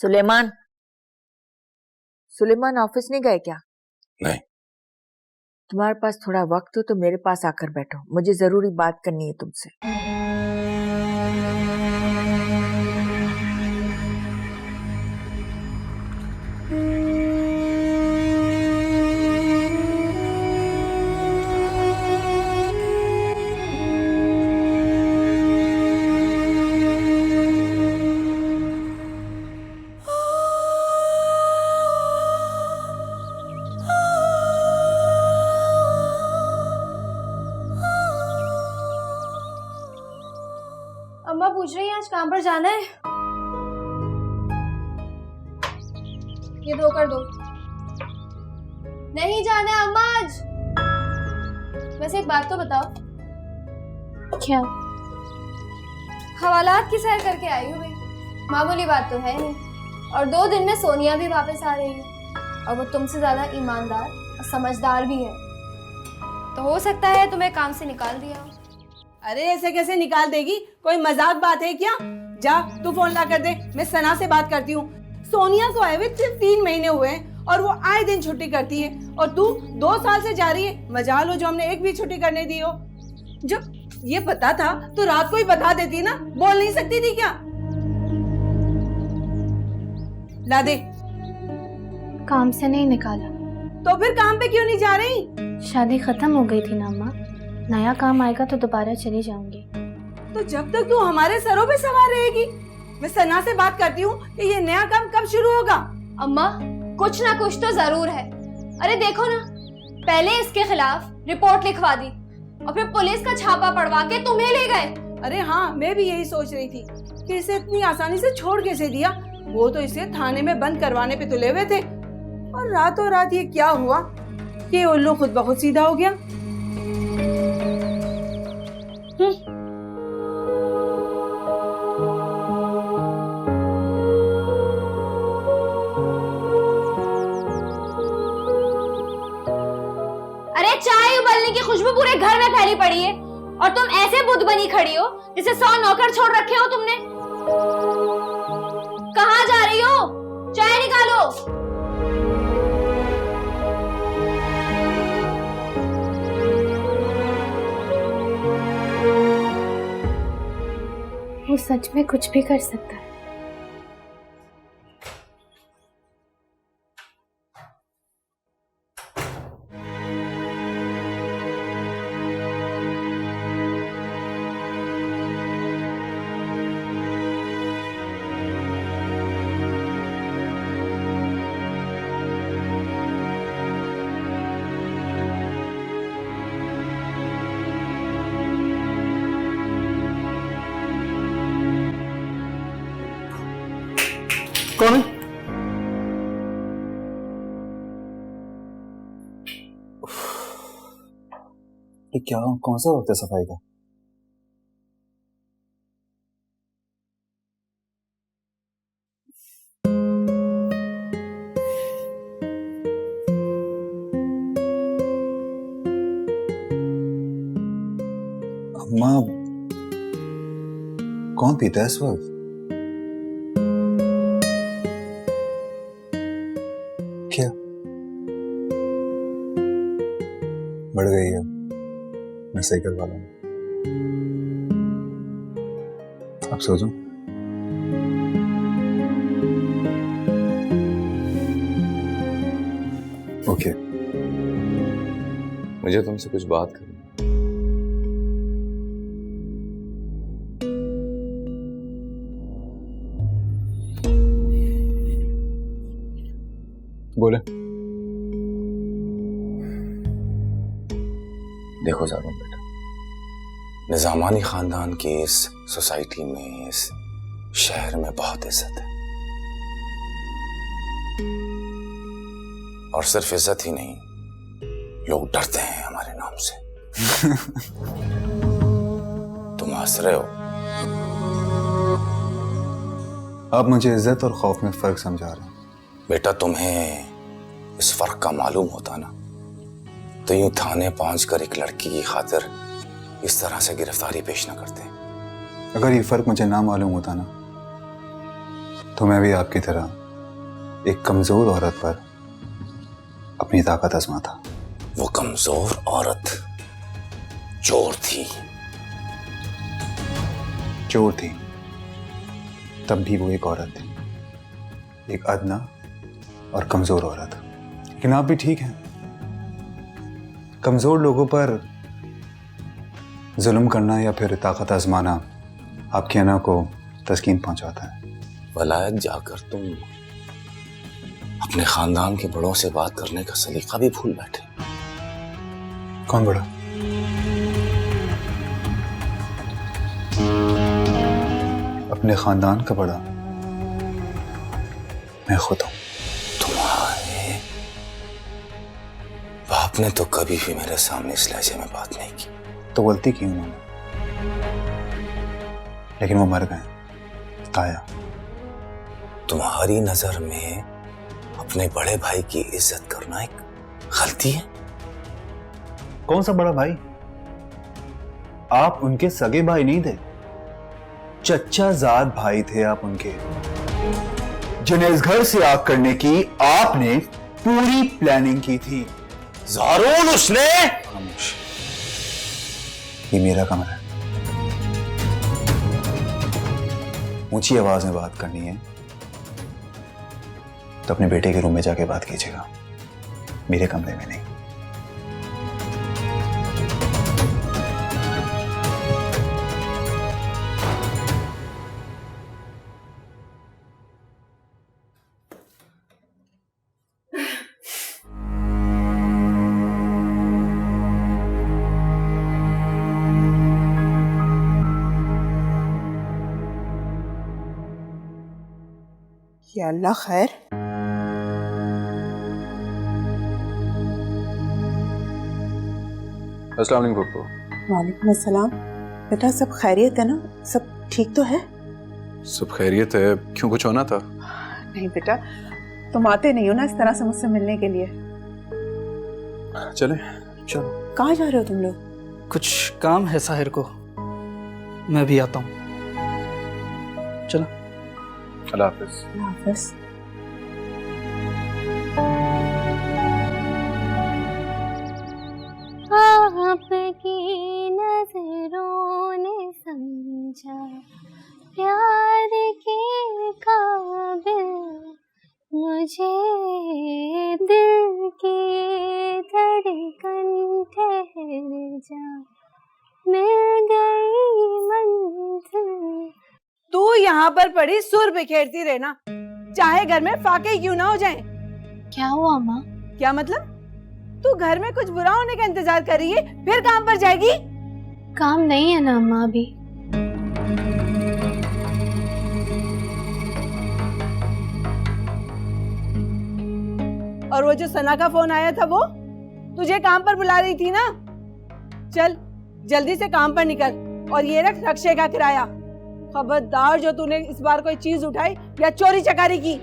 Suleman, Suleman office नहीं गए क्या? नहीं। तुम्हारे पास थोड़ा वक्त हो तो मेरे पास आकर बैठो, मुझे जरूरी बात करनी है तुमसे। अम्मा पूछ रही है आज काम पर जाना है? ये दो कर दो। नहीं जाना है अम्मा आज। वैसे एक बात तो बताओ। क्या? हवालात की सैर करके आई हूँ भाई, मामूली बात तो है नहीं। और 2 दिन में सोनिया भी वापस आ रही है और वो तुमसे ज्यादा ईमानदार और समझदार भी है, तो हो सकता है तुम्हें काम से निकाल दिया हो। अरे ऐसे कैसे निकाल देगी? कोई मजाक बात है क्या? जा तू फोन ला कर दे, मैं सना से बात करती हूँ। सोनिया को आए हुए सिर्फ 3 महीने हुए हैं और वो आए दिन छुट्टी करती है, और तू 2 साल से जा रही है। मजाल हो जो हमने एक भी छुट्टी करने दी हो। जब ये पता था तो रात को ही बता देती ना, बोल नहीं सकती थी क्या? ला दे। काम से नहीं निकाला। तो फिर काम पे क्यों नहीं जा रही? शादी खत्म हो गई थी ना अम्मा, नया काम आएगा तो दोबारा चली जाऊंगी। तो जब तक तू हमारे सरों पे सवार रहेगी, मैं सना से बात करती हूँ कि ये नया काम कब शुरू होगा। अम्मा कुछ ना कुछ तो जरूर है। अरे देखो ना, पहले इसके खिलाफ रिपोर्ट लिखवा दी और फिर पुलिस का छापा पड़वा के तुम्हें ले गए। अरे हाँ, मैं भी यही सोच रही थी कि इसे इतनी आसानी से छोड़ कैसे दिया। वो तो इसे थाने में बंद करवाने पे तुले हुए थे, और रातों रात ये क्या हुआ कि उल्लू खुद ब खुद सीधा हो गया। अरे चाय उबलने की खुशबू पूरे घर में फैली पड़ी है और तुम ऐसे बुद्ध बनी खड़ी हो जिसे 100 नौकर छोड़ रखे हो तुमने। कहाँ जा रही हो? चाय निकालो। वो सच में कुछ भी कर सकता है। कौन है? ये क्या, कौन सा वक्त है सफाई का? अम्मा, कौन पीता है इस वक्त? क्या बढ़ गई है? मैं सही करवा लूंगा। आप सो जाओ। ओके, मुझे तुमसे कुछ बात करनी है। बोले। देखो जारूम बेटा, निजामानी खानदान की इस सोसाइटी में, इस शहर में बहुत इज्जत है, और सिर्फ इज्जत ही नहीं, लोग डरते हैं हमारे नाम से। तुम हंस रहे हो। आप मुझे इज्जत और खौफ में फर्क समझा रहे हैं। बेटा तुम्हें इस फर्क का मालूम होता ना, तो यूं थाने पहुंचकर एक लड़की की खातिर इस तरह से गिरफ्तारी पेश न करते। अगर ये फर्क मुझे ना मालूम होता ना, तो मैं भी आपकी तरह एक कमजोर औरत पर अपनी ताकत आजमाता। वो कमजोर औरत चोर थी। चोर थी, तब भी वो एक औरत थी, एक अदना और कमजोर औरत। लेकिन आप भी ठीक हैं। कमजोर लोगों पर जुल्म करना या फिर ताकत आजमाना आपकी अना को तस्कीन पहुंचाता है। वलायत जाकर तुम अपने खानदान के बड़ों से बात करने का सलीका भी भूल बैठे। कौन बड़ा? अपने खानदान का बड़ा मैं खुद हूं। तुम्हारे बाप ने तो कभी भी मेरे सामने इस लहजे में बात नहीं की। तो गलती की उन्होंने, लेकिन वो मर गए। ताया, तुम्हारी नजर में अपने बड़े भाई की इज्जत करना एक गलती है? कौन सा बड़ा भाई? आप उनके सगे भाई नहीं थे, चच्चा जाद भाई थे आप उनके, जिन्हें इस घर से आग करने की आपने पूरी प्लानिंग की थी। ज़ारून उसने। खामोश, ये मेरा कमरा है। ऊंची आवाज में बात करनी है तो अपने बेटे के रूम में जाके बात कीजिएगा, मेरे कमरे में नहीं। या अल्लाह खैर। अस्सलाम वालेकुम पप्पू। वालेकुम अस्सलाम। बेटा सब खैरियत है ना? सब ठीक तो है? सब खैरियत है। क्यों, कुछ होना था? नहीं बेटा, तुम आते नहीं हो ना इस तरह से मुझसे मिलने के लिए। चले चलो। कहाँ जा रहे हो तुम लोग? कुछ काम है साहिर को, मैं भी आता हूँ। चलो। अल्लाह हाफिज। अल्लाह हाफिज। आपकी नजरों ने समझा प्यार के काबिल मुझे, दिल की धड़कन ठहर जा, मिल गई मंजिल। तू यहाँ पर पड़ी सुर बिखेरती रहना, चाहे घर में फाके क्यों ना हो जाएं। क्या हुआ माँ? क्या मतलब? तू घर में कुछ बुरा होने का इंतजार कर रही है, फिर काम पर जाएगी? काम नहीं है ना अम्मा अभी। और वो जो सना का फोन आया था, वो तुझे काम पर बुला रही थी ना? चल जल्दी से काम पर निकल और ये रख रक्षे का किराया। खबरदार जो तूने इस बार कोई चीज उठाई या चोरी चकारी की।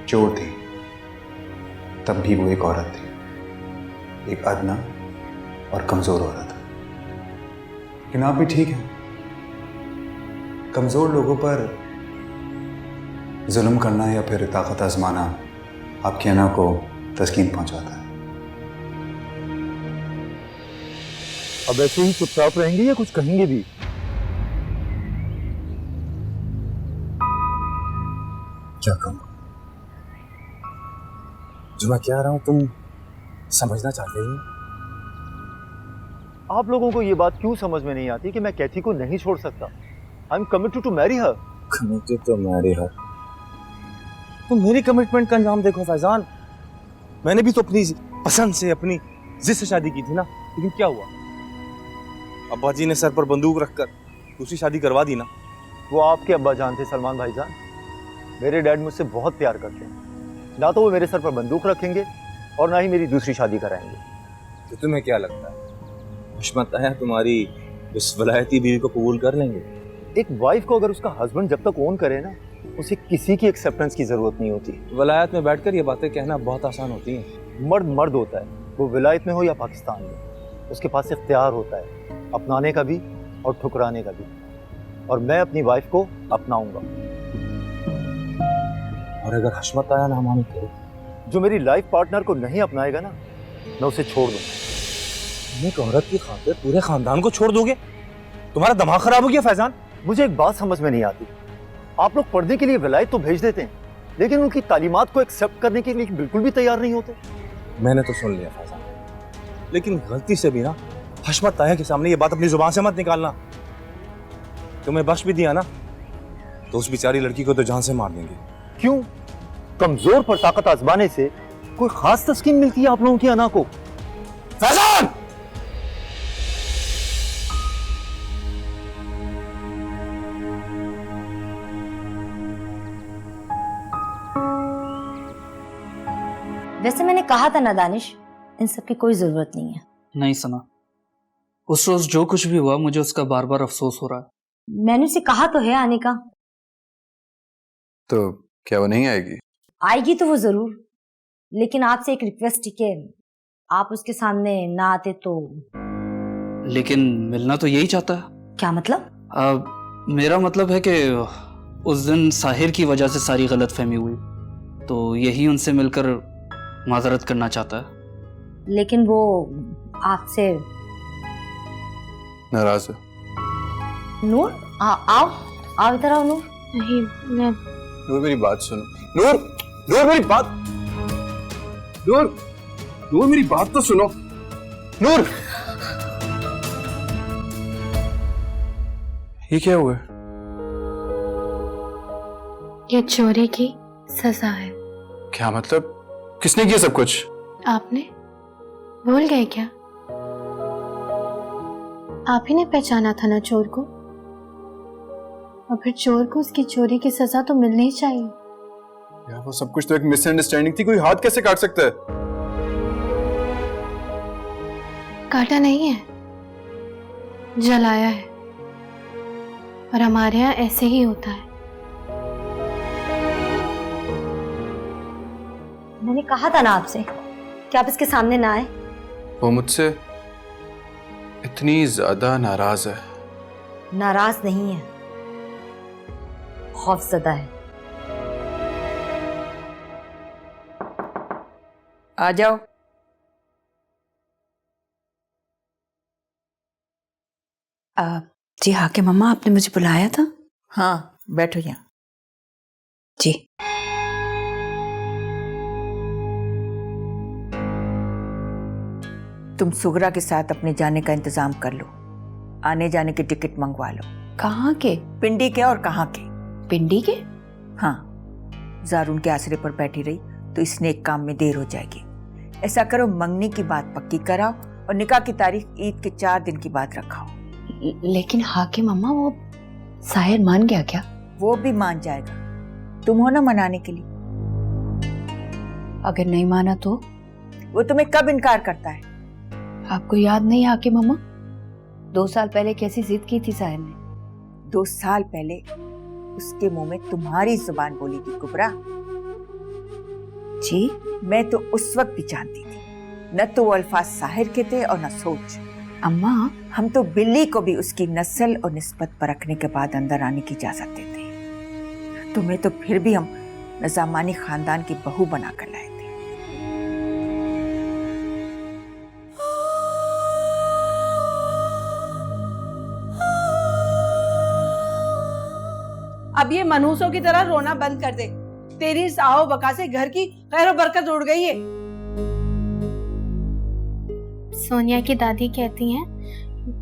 चोर थी, तब भी वो एक औरत थी, एक अदना और कमजोर औरत। लेकिन आप भी ठीक हैं। कमजोर लोगों पर जुल्म करना या फिर ताकत आजमाना आपकी अना को तस्कीन पहुंचाता है। अब ऐसे ही चुपचाप रहेंगे या कुछ कहेंगे भी? क्या कहूँ? जो मैं कह रहा हूँ तुम समझना चाहते हो? आप लोगों को ये बात क्यों समझ में नहीं आती कि मैं कैथी को नहीं छोड़ सकता? I am committed to marry her. Committed to marry her? तो मेरी कमिटमेंट का अंजाम देखो फैजान। मैंने भी तो अपनी पसंद से, अपनी जिद से शादी की थी ना, लेकिन क्या हुआ? अब्बा जी ने सर पर बंदूक रखकर दूसरी शादी करवा दी ना। वो आपके अब्बा जान थे सलमान भाईजान। मेरे डैड मुझसे बहुत प्यार करते हैं, ना तो वो मेरे सर पर बंदूक रखेंगे और ना ही मेरी दूसरी शादी कराएंगे। तो तुम्हें क्या लगता है हुश्मत है तुम्हारी इस वलायती बीवी को कबूल कर लेंगे? एक वाइफ को अगर उसका हस्बैंड जब तक ओन करे ना, उसे किसी की एक्सेप्टेंस की जरूरत नहीं होती। वलायत में बैठकर ये बातें कहना बहुत आसान होती हैं। मर्द मर्द होता है, वो विलायत में हो या पाकिस्तान में। उसके पास इख्तियार होता है अपनाने का भी और ठुकराने का भी। और मैं अपनी वाइफ को अपनाऊंगा। और अगर हशमत आया ना मानी तो जो मेरी लाइफ पार्टनर को नहीं अपनाएगा ना, मैं उसे छोड़ दूंगा। तुम एक औरत की खातिर पूरे खानदान को छोड़ दोगे? तुम्हारा दिमाग खराब हो गया फैजान? मुझे एक बात समझ में नहीं आती, आप लोग पढ़ने के लिए विलायत तो भेज देते हैं, लेकिन उनकी तालीमात को एक्सेप्ट करने के लिए बिल्कुल भी तैयार नहीं होते। मैंने तो सुन लिया फैजान, लेकिन गलती से भी ना हशमत ताया के सामने ये बात अपनी जुबान से मत निकालना। तुम्हें बख्श भी दिया ना तो उस बेचारी लड़की को तो जान से मार देंगे। क्यों? कमजोर पर ताकत आजमाने से कोई खास तस्कीन मिलती है आप लोगों की अना को? फैजान! वैसे मैंने कहा था ना दानिश, इन सब की कोई जरूरत नहीं है। नहीं सना, उस रोज जो कुछ भी हुआ मुझे उसका बार बार अफसोस हो रहा है। मैंने उसे कहा तो है आने का। तो क्या वो नहीं आएगी? आएगी तो वो जरूर, लेकिन आपसे एक रिक्वेस्ट है, आप उसके सामने ना आते तो। लेकिन मिलना तो यही चाहता है। क्या मतलब? मेरा मतलब है कि उस दिन साहिर की वजह से सारी गलतफहमी हुई, तो यही उनसे मिलकर माजरत करना चाहता है। लेकिन वो आपसे नाराज है। नूर आओ आओ, इधर आओ नूर। नहीं, मैं नूर मेरी बात सुनो। नूर, नूर मेरी बात, नूर, नूर मेरी बात तो सुनो। नूर, ये क्या हुआ? ये चोरी की सजा है। क्या मतलब? किसने किया सब कुछ? आपने भूल गए क्या? आप ही ने पहचाना था ना चोर को, और फिर चोर को उसकी चोरी की सजा तो मिलनी ही चाहिए। यार वो सब कुछ तो एक मिसअंडरस्टैंडिंग थी, कोई हाथ कैसे काट सकता है? काटा नहीं है, जलाया है, और हमारे यहाँ ऐसे ही होता है। मैंने कहा था ना आपसे कि आप इसके सामने ना आए। वो मुझसे इतनी ज्यादा नाराज है। नाराज नहीं है, खौफजदा है। आ जाओ। जी हाँ के मम्मा, आपने मुझे बुलाया था? हाँ, बैठो यहाँ। जी। तुम सुगरा के साथ अपने जाने का इंतजाम कर लो, आने जाने की टिकट मंगवा लो। कहाँ के? पिंडी के और कहाँ के? पिंडी के? हाँ, जारून के आसरे पर बैठी रही तो इस नेक काम में देर हो जाएगी। ऐसा करो, मंगनी की बात पक्की कराओ और निकाह की तारीख ईद के 4 दिन की बाद रखाओ। लेकिन हाँ के मम्मा, वो साहिर मान गया क्या? वो भी मान जाएगा, तुम हो ना मनाने के लिए। अगर नहीं माना तो? वो तुम्हें कब इनकार करता है? आपको याद नहीं आके मम्मा, 2 साल पहले कैसी जिद की थी साहिर ने? 2 साल पहले उसके मुंह में तुम्हारी जुबान बोली थी कुबरा। जी, मैं तो उस वक्त भी जानती थी, न तो वो अल्फाज साहिर के थे और न सोच। अम्मा, हम तो बिल्ली को भी उसकी नस्ल और निस्बत परखने के बाद अंदर आने की इजाजत देते। तुम्हें तो फिर भी हम नजामानी खानदान की बहू बनाकर लाए थे। अब ये मनहूसों की तरह रोना बंद कर दे। तेरी इस आओ बका से घर की खैर बरकत उड़ गई है। सोनिया की दादी कहती हैं,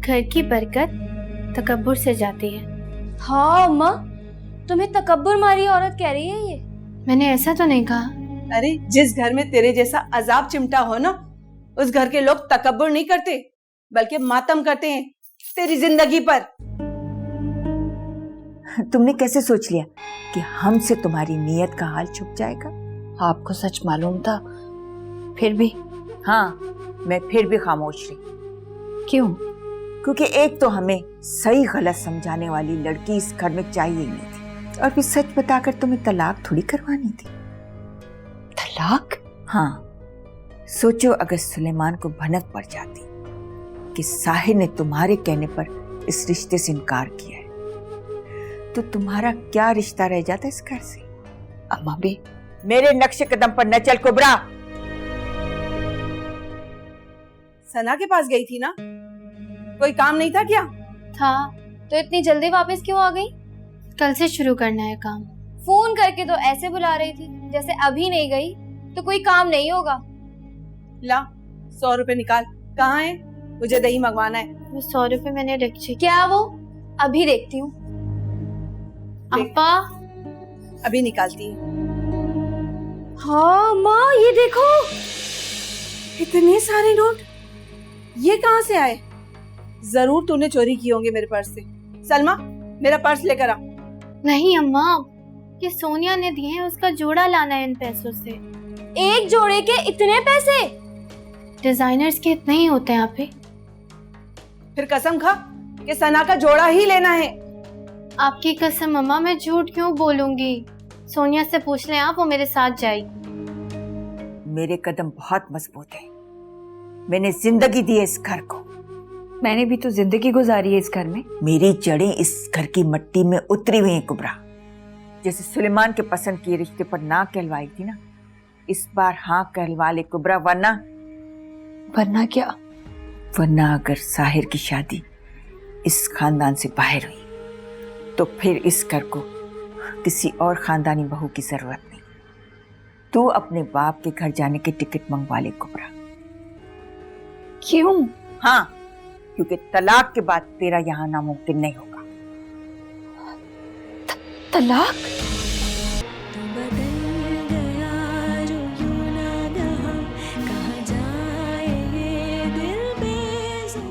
घर की बरकत तकब्बुर से जाती है। हाँ अम्मा, तुम्हें तकब्बुर मारी औरत कह रही है ये? मैंने ऐसा तो नहीं कहा। अरे जिस घर में तेरे जैसा अजाब चिमटा हो ना, उस घर के लोग तकब्बुर नहीं करते, बल्कि मातम करते हैं तेरी जिंदगी पर। तुमने कैसे सोच लिया कि हमसे तुम्हारी नीयत का हाल छुप जाएगा? आपको सच मालूम था, फिर भी? हाँ, मैं फिर भी खामोश रही। क्यों? क्योंकि एक तो हमें सही गलत समझाने वाली लड़की इस घर में चाहिए ही नहीं थी। और फिर सच बताकर तुम्हें तलाक थोड़ी करवानी थी। तलाक? हाँ, सोचो अगर सुलेमान को भनक पड़ जाती कि साहिर ने तुम्हारे कहने पर इस रिश्ते से इनकार किया है, तो तुम्हारा क्या रिश्ता रह जाता इस घर से? अम्मा भी मेरे नक्शे कदम पर न चल कुबरा। सना के पास गई थी ना, कोई काम नहीं था क्या? था, तो इतनी जल्दी वापस क्यों आ गई? कल से शुरू करना है काम। फोन करके तो ऐसे बुला रही थी जैसे अभी नहीं गई तो कोई काम नहीं होगा। ला 100 रुपए निकाल, कहाँ है? मुझे दही मंगवाना है। वो 100 रुपए मैंने रखे। क्या वो? अभी देखती हूँ। आपा अभी निकालती हूँ। हाँ माँ, ये देखो। इतने सारे नोट, ये कहाँ से आए? जरूर तूने चोरी किए होंगे मेरे पर्स से। सलमा, मेरा पर्स लेकर आ। नहीं अम्मा, ये सोनिया ने दिए हैं, उसका जोड़ा लाना है इन पैसों से। एक जोड़े के इतने पैसे? डिजाइनर्स के इतने ही होते हैं आप ही। फिर कसम खा कि सना का जोड़ा ही लेना है। आपकी कसम अम्मा, मैं झूठ क्यों बोलूंगी? सोनिया से पूछ लें आप, वो मेरे साथ जाएगी। मेरे कदम बहुत मजबूत है, मैंने जिंदगी दी है इस घर को। मैंने भी तो जिंदगी गुजारी है इस घर में। मेरी जड़ें इस घर की मिट्टी में उतरी हुई हैं कुबरा। जैसे सुलेमान के पसंद किए रिश्ते पर ना कहलवाई थी ना, इस बार हाँ कहलवा ले कुबरा, वरना क्या? वरना अगर साहिर की शादी इस खानदान से बाहर हुई तो फिर इस घर को किसी और खानदानी बहू की जरूरत नहीं। तू अपने बाप के घर जाने की टिकट मंगवा ले कुबरा। क्यों? हाँ, क्योंकि तलाक के बाद तेरा यहाँ नामुमकिन नहीं होगा। तलाक?